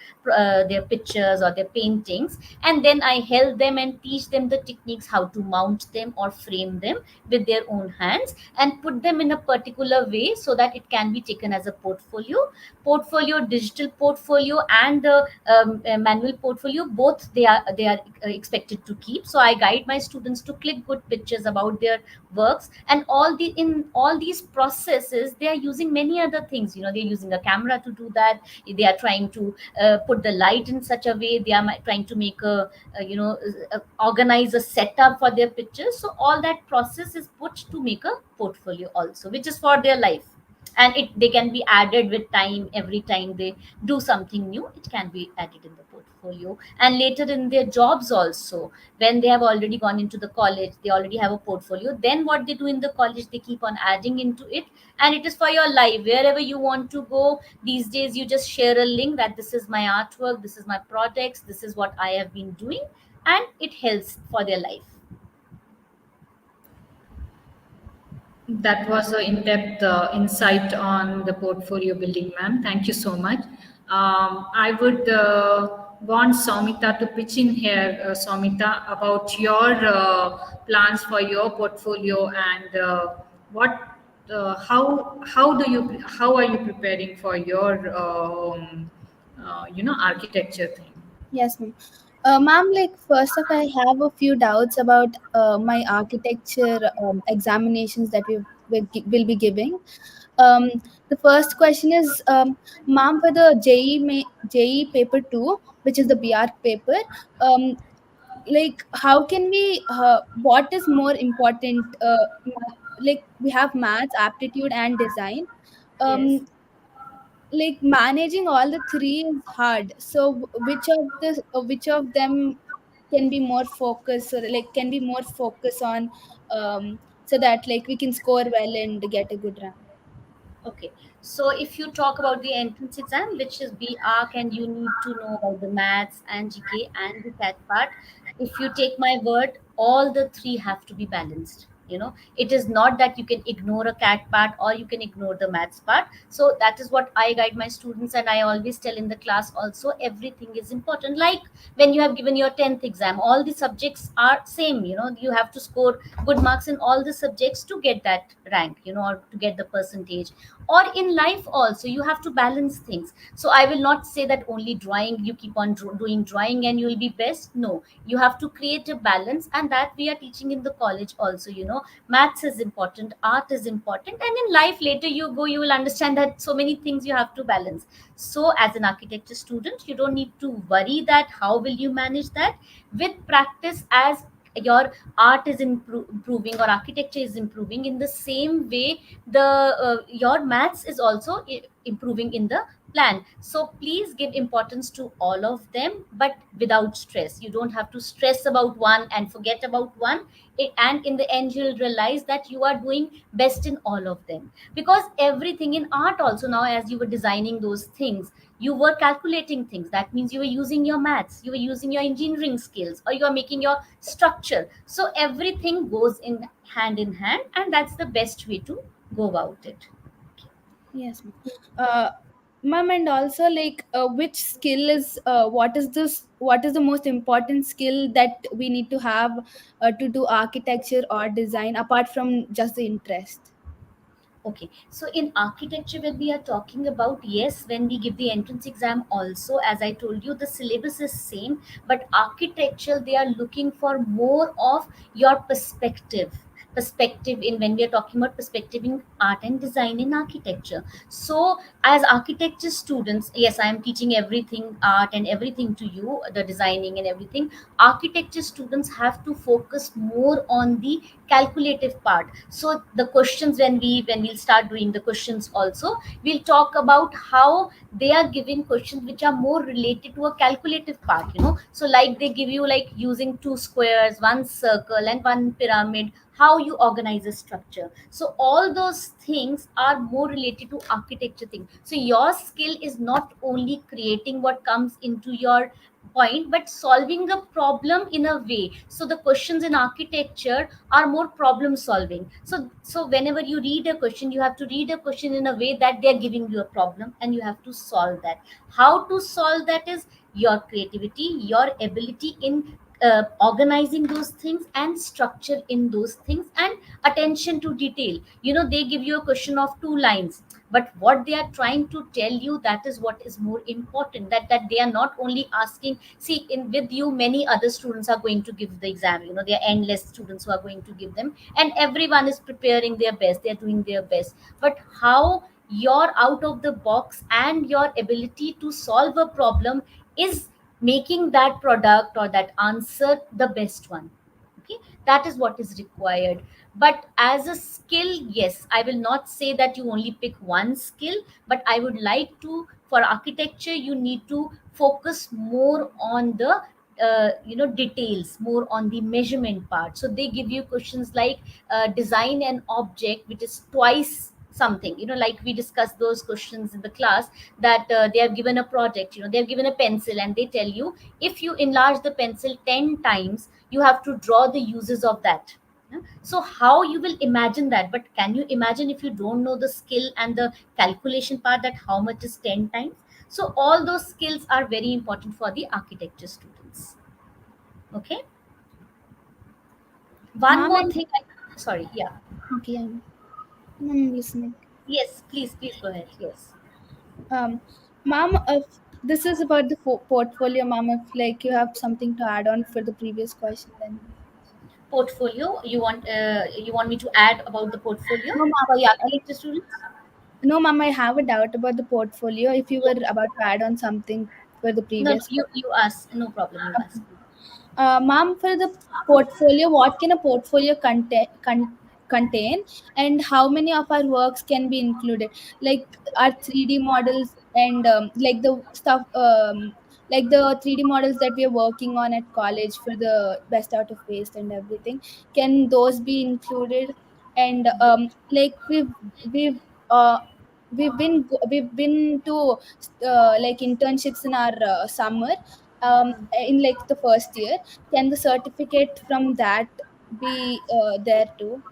pictures or their paintings, and then I help them and teach them the techniques, how to mount them or frame them with their own hands, and put them in a particular way so that it can be taken as a portfolio, digital portfolio, and the manual portfolio. Both they are expected to keep. So I guide my students to click good pictures about their works. And in all these processes, they are using many other things. They're using a camera to do that. They are trying to put the light in such a way. They are trying to make organize a setup for their pictures. So all that process is put to make a portfolio also, which is for their life. And they can be added with time. Every time they do something new, it can be added in the portfolio. And later in their jobs also, when they have already gone into the college, they already have a portfolio. Then what they do in the college, they keep on adding into it. And it is for your life, wherever you want to go. These days you just share a link that this is my artwork, this is my projects, this is what I have been doing, and it helps for their life. That was an in-depth insight on the portfolio building, ma'am. Thank you so much. I would want Soumita to pitch in here, Soumita, about your plans for your portfolio and what, how are you preparing for your, architecture thing? Yes, ma'am. Ma'am, like first of all, I have a few doubts about my architecture examinations that will be giving. Um, the first question is, ma'am, for the JE paper 2, which is the BR paper, um, like how can we, what is more important? Like we have maths, aptitude, and design. Yes. Um, like managing all the three is hard, so which of them can be more focused, or like can be more focus on, so that like we can score well and get a good rank. Okay, so if you talk about the entrance exam, which is BARC, and you need to know about the maths and GK and the CAT part, if you take my word, all the three have to be balanced. It is not that you can ignore a CAT part or you can ignore the maths part. So that is what I guide my students, and I always tell in the class also, everything is important. Like when you have given your 10th exam, all the subjects are same. You have to score good marks in all the subjects to get that rank, or to get the percentage. Or in life also, you have to balance things. So I will not say that only drawing, you keep on doing drawing and you will be best. No, you have to create a balance, and that we are teaching in the college also. Maths is important, art is important, and in life later you go, you will understand that so many things you have to balance. So as an architecture student, you don't need to worry that how will you manage that. With practice, as your art is improving or architecture is improving, in the same way the your maths is also improving in the plan. So please give importance to all of them, but without stress. You don't have to stress about one and forget about one. And in the end, you'll realize that you are doing best in all of them, because everything in art also, now as you were designing those things, you were calculating things. That means you were using your maths, you were using your engineering skills, or you are making your structure. So everything goes in hand, and that's the best way to go about it. Yes, ma'am. uh, Ma'am, and also like which skill is, what is the most important skill that we need to have to do architecture or design apart from just the interest? Okay, so in architecture, when we are talking about, yes, when we give the entrance exam, also, as I told you, the syllabus is same, but architecture, they are looking for more of your perspective in, when we are talking about perspective in art and design in architecture. So as architecture students, yes, I am teaching everything art and everything to you, the designing and everything. Architecture students have to focus more on the calculative part. So the questions, when we'll start doing the questions also, we'll talk about how they are giving questions which are more related to a calculative part. So like they give you, like using two squares, one circle, and one pyramid, how you organize a structure. So all those things are more related to architecture thing. So your skill is not only creating what comes into your point, but solving a problem in a way. So the questions in architecture are more problem solving. So whenever you read a question, you have to read a question in a way that they are giving you a problem, and you have to solve that. How to solve that is your creativity, your ability in organizing those things, and structure in those things, and attention to detail. They give you a question of two lines, but what they are trying to tell you, that is what is more important. That they are not only asking, see, in with you, many other students are going to give the exam. There are endless students who are going to give them, and everyone is preparing their best, they are doing their best. But how your out of the box and your ability to solve a problem is making that product or that answer the best one. Okay, that is what is required. But as a skill, yes, I will not say that you only pick one skill, but I would like to, for architecture, you need to focus more on the details, more on the measurement part. So they give you questions like design an object which is twice something, like we discussed those questions in the class, that they have given a project, they have given a pencil, and they tell you, if you enlarge the pencil 10 times, you have to draw the uses of that. So how you will imagine that? But can you imagine if you don't know the skill and the calculation part, that how much is 10 times? So all those skills are very important for the architecture students. Okay. One Ma'am, more thing. Sorry. Yeah. okay, I'm listening. Yes. Please go ahead. Yes. Um, Ma'am, if this is about the portfolio, ma'am, if like you have something to add on for the previous question, then Portfolio. You want me to add about the portfolio no, ma'am. for the architecture students? No, ma'am, I have a doubt about the portfolio. If you were about to add on something for the No, no. previous You ask. No problem. You ask. question. Ma'am, for the portfolio, what can a portfolio contain, and how many of our works can be included? Like our 3D models and like the stuff, like the 3D models that we are working on at college for the best out of waste and everything. Can those be included? And like we've uh, we've been to like internships in our summer, in like the first year. Can the certificate from that be there too?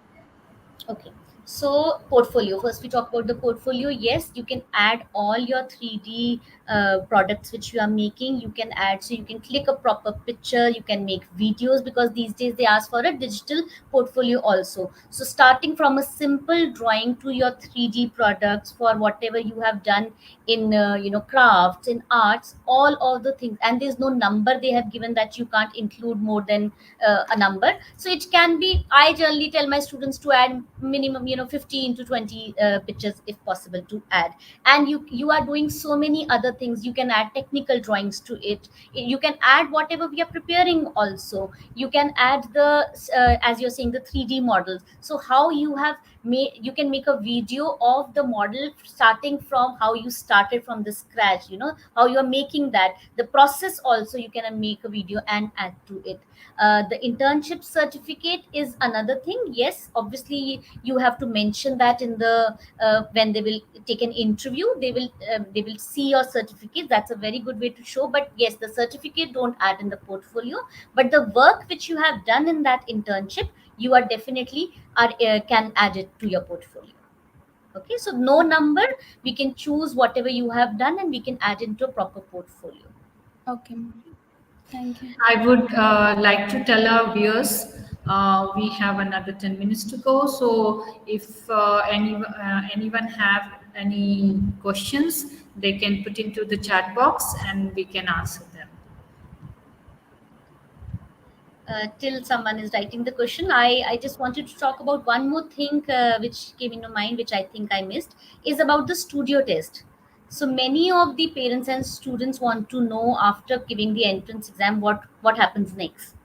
Okay. So portfolio. First, we talk about the portfolio. Yes, you can add all your 3D products which you are making. You can add, so you can click a proper picture. You can make videos, because these days they ask for a digital portfolio also. So starting from a simple drawing to your 3D products for whatever you have done in crafts, in arts, all of the things. And there's no number they have given that you can't include more than a number. So it can be, I generally tell my students to add minimum 15 to 20 pictures if possible to add. And you are doing so many other things. You can add technical drawings to it. You can add whatever we are preparing also. You can add the as you're saying, the 3D models. So how you have made, you can make a video of the model starting from how you started from the scratch, how you are making that, the process also. You can make a video and add to it. The internship certificate is another thing. Yes, obviously you have to mention that in the when they will take an interview, they will see your certificate. That's a very good way to show. But yes, the certificate don't add in the portfolio, but the work which you have done in that internship, you are definitely can add it to your portfolio. Okay, so no number, we can choose whatever you have done and we can add into a proper portfolio. Okay, ma'am. Thank you. I would like to tell our viewers we have another 10 minutes to go. So if anyone have any questions, they can put into the chat box and we can answer them. Till someone is writing the question, I just wanted to talk about one more thing which came into mind, which I think I missed, is about the studio test. So many of the parents and students want to know, after giving the entrance exam, what happens next.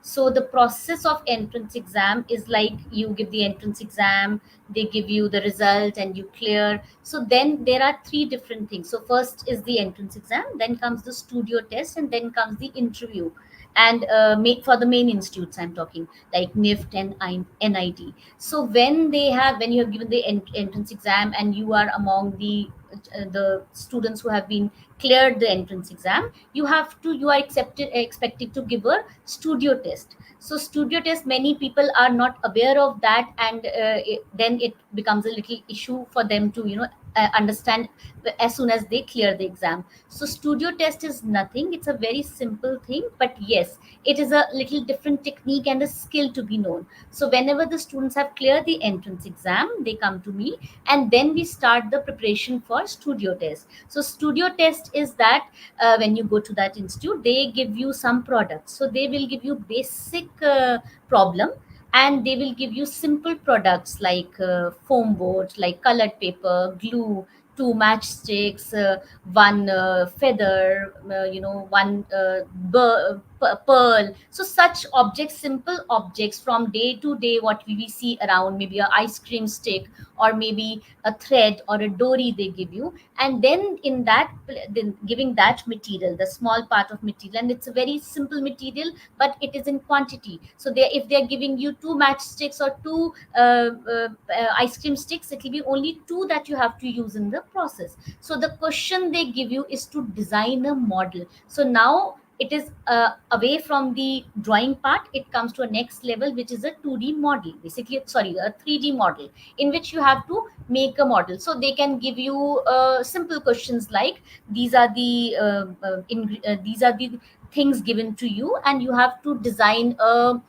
So the process of entrance exam is like, you give the entrance exam, they give you the result and you clear. So then there are three different things. So first is the entrance exam, then comes the studio test, and then comes the interview. And for the main institutes I'm talking, like NIFT and NIT. So when you have given the entrance exam and you are among the students who have been cleared the entrance exam, you are expected to give a studio test. So studio test, many people are not aware of that, and then it becomes a little issue for them to understand as soon as they clear the exam. So studio test is nothing, it's a very simple thing, but yes, it is a little different technique and a skill to be known. So whenever the students have cleared the entrance exam, they come to me, and then we start the preparation for studio test. So studio test is that when you go to that institute, they give you some products. So they will give you basic problem, and they will give you simple products like foam board, like colored paper, glue, two matchsticks, one feather, one pearl. So such objects, simple objects from day to day, what we see around, maybe a ice cream stick, or maybe a thread or a dory they give you. And then in that, then giving that material, the small part of material, and it's a very simple material, but it is in quantity. So if they're giving you two matchsticks or two ice cream sticks, it will be only two that you have to use in the process. So the question they give you is to design a model. So now it is away from the drawing part. It comes to a next level, which is a 2D model, basically, sorry, a 3D model, in which you have to make a model. So they can give you simple questions like, these are the these are the things given to you, and you have to design a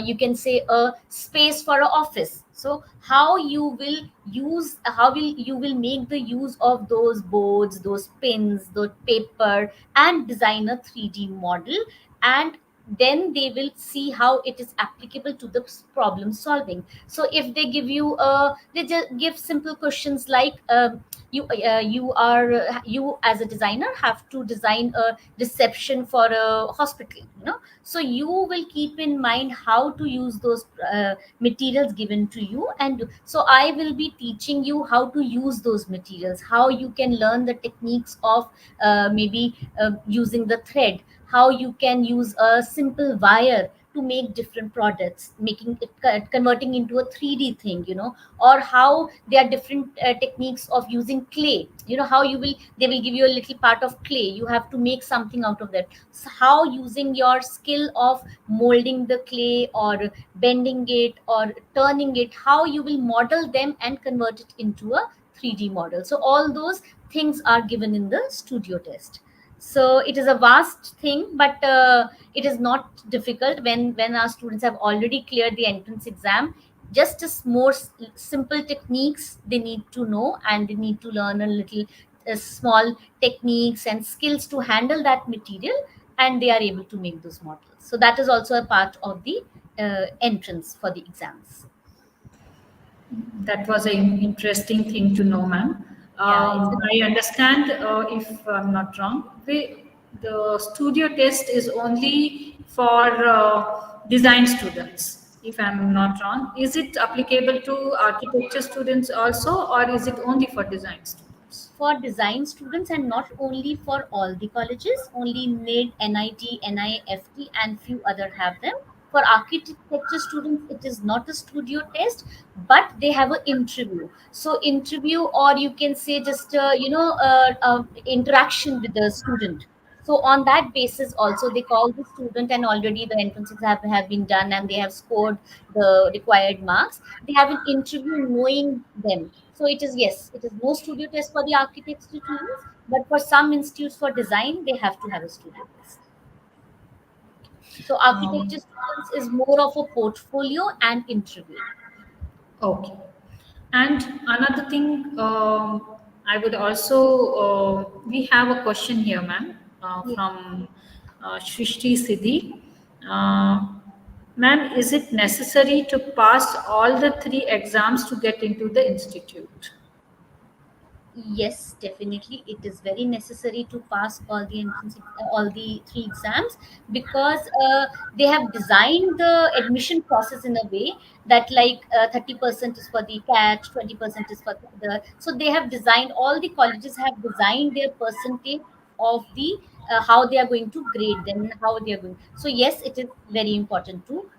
you can say a space for an office. So how you will use, how will you will make the use of those boards, those pins, those paper, and design a 3D model. And then they will see how it is applicable to the problem solving. So if they give you they just give simple questions like, you as a designer have to design a reception for a hospital, so you will keep in mind how to use those materials given to you. And so I will be teaching you how to use those materials, how you can learn the techniques of maybe using the thread, how you can use a simple wire to make different products, making it converting into a 3D thing, or how there are different techniques of using clay, how you will, they will give you a little part of clay, you have to make something out of that. So how using your skill of molding the clay or bending it or turning it, how you will model them and convert it into a 3D model. So all those things are given in the studio test. So it is a vast thing, but it is not difficult when our students have already cleared the entrance exam. Just as more simple techniques they need to know, and they need to learn a little small techniques and skills to handle that material, and they are able to make those models. So that is also a part of the entrance for the exams. That was an interesting thing to know, ma'am. Yeah, it's I understand, if I'm not wrong, the studio test is only for design students, if I'm not wrong. Is it applicable to architecture students also, or is it only for design students? for design students, and not only for all the colleges, only NID, NIT, NIFT, and few other have them. For architecture students, it is not a studio test, but they have an interview. So interview, or you can say just interaction with the student. So on that basis also they call the student, and already the entrances have been done and they have scored the required marks. They have an interview knowing them. So it is, yes, it is no studio test for the architecture students, but for some institutes for design, they have to have a studio test. So Um, architecture students is more of a portfolio and interview. Okay. And another thing, I would also, we have a question here, ma'am, Yes. from Shrishti Siddhi. Uh, Ma'am, is it necessary to pass all the three exams to get into the institute? Yes, definitely. It is very necessary to pass all the all the three exams, because they have designed the admission process in a way that, like, 30% is for the catch, 20% is for the. So they have designed, all the colleges have designed their percentage of the how they are going to grade them and how they are going. So yes, it is very important to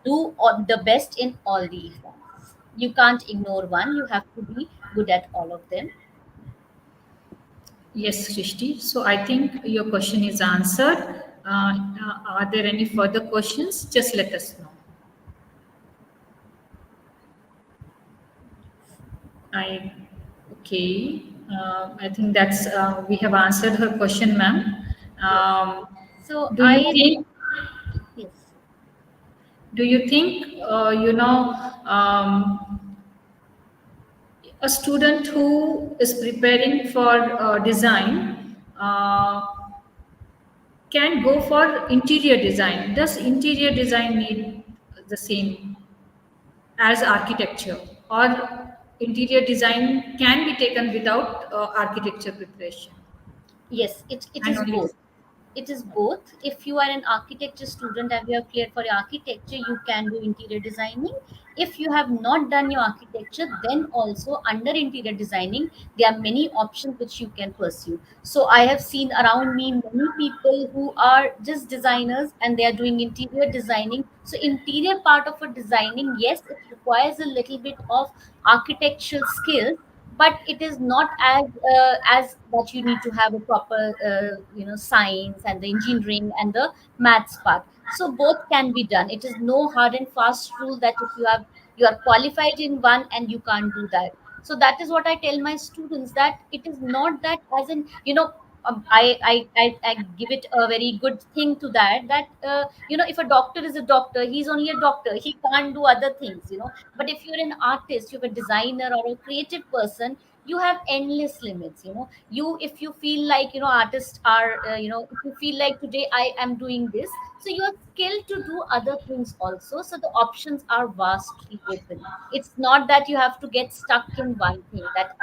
do all the best in all the exams. You can't ignore one. You have to be good at all of them. Yes, Shrishti. So I think your question is answered. Are there any further questions? Just let us know. I okay. I think that's we have answered her question, ma'am. Yes. Um, So do you I, think? yes, Do you think a student who is preparing for design can go for interior design? Does interior design need the same as architecture, or interior design can be taken without architecture preparation? yes, it And is only both. It is both. If you are an architecture student and you have cleared for your architecture, you can do interior designing. If you have not done your architecture, then also under interior designing, there are many options which you can pursue. So I have seen around me many people who are just designers and they are doing interior designing. So interior part of a designing, yes, it requires a little bit of architectural skills, but it is not as that you need to have a proper science and the engineering and the maths part. So both can be done. It is no hard and fast rule that if you are qualified in one and you can't do that. So that is what I tell my students, that it is not that as in I give it a very good thing to that if a doctor is a doctor, he's only a doctor, he can't do other things. But if you're an artist, you're a designer or a creative person, you have endless limits. You, if you feel like artists are if you feel like today I am doing this, so you are skilled to do other things also. So the options are vastly open. It's not that you have to get stuck in one thing, that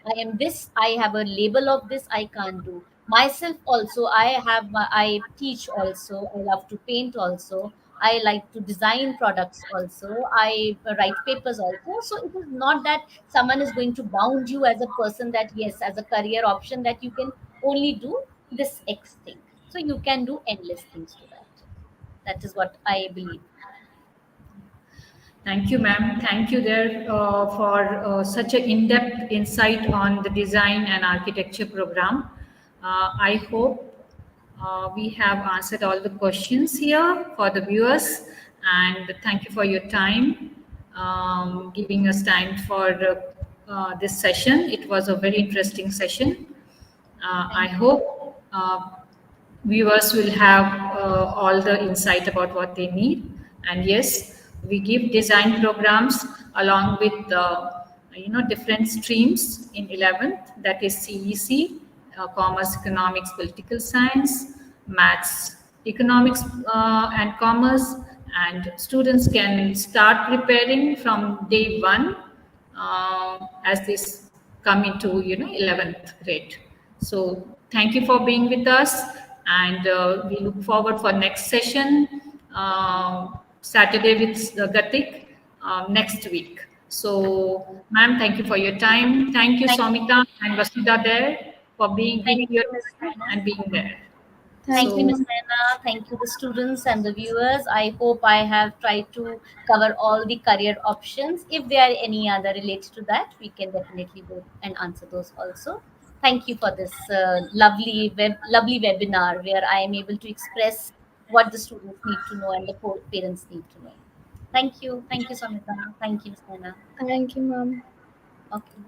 I am this, I have a label of this, I can't do. Myself also, I teach also, I love to paint also, I like to design products also, I write papers also. So it is not that someone is going to bound you as a person, that yes, as a career option, that you can only do this X thing. So you can do endless things to that. That is what I believe. Thank you, ma'am. Thank you there for such an in-depth insight on the design and architecture program. I hope we have answered all the questions here for the viewers, and thank you for your time, giving us time for this session. It was a very interesting session. I hope viewers will have all the insight about what they need. And yes, we give design programs along with different streams in 11th, that is CEC, commerce, economics, political science, maths, economics, and commerce. And students can start preparing from day one as this come into 11th grade. So thank you for being with us, and we look forward for next session, Saturday with Gatik, next week. So ma'am, thank you for your time. Thank you, Thank Somita and Vasudha there, for being thank giving your you, Ms. time Nana. and being there. Thank Thank you, you, Ms. So ma'am. Naina. Thank you, the students and the viewers. I hope I have tried to cover all the career options. If there are any other related to that, we can definitely go and answer those also. Thank you for this lovely webinar where I am able to express what the students need to know and the parents need to know. Thank you. Thank you, Samita. Thank you, Ms. Naina. Thank you, ma'am. Okay.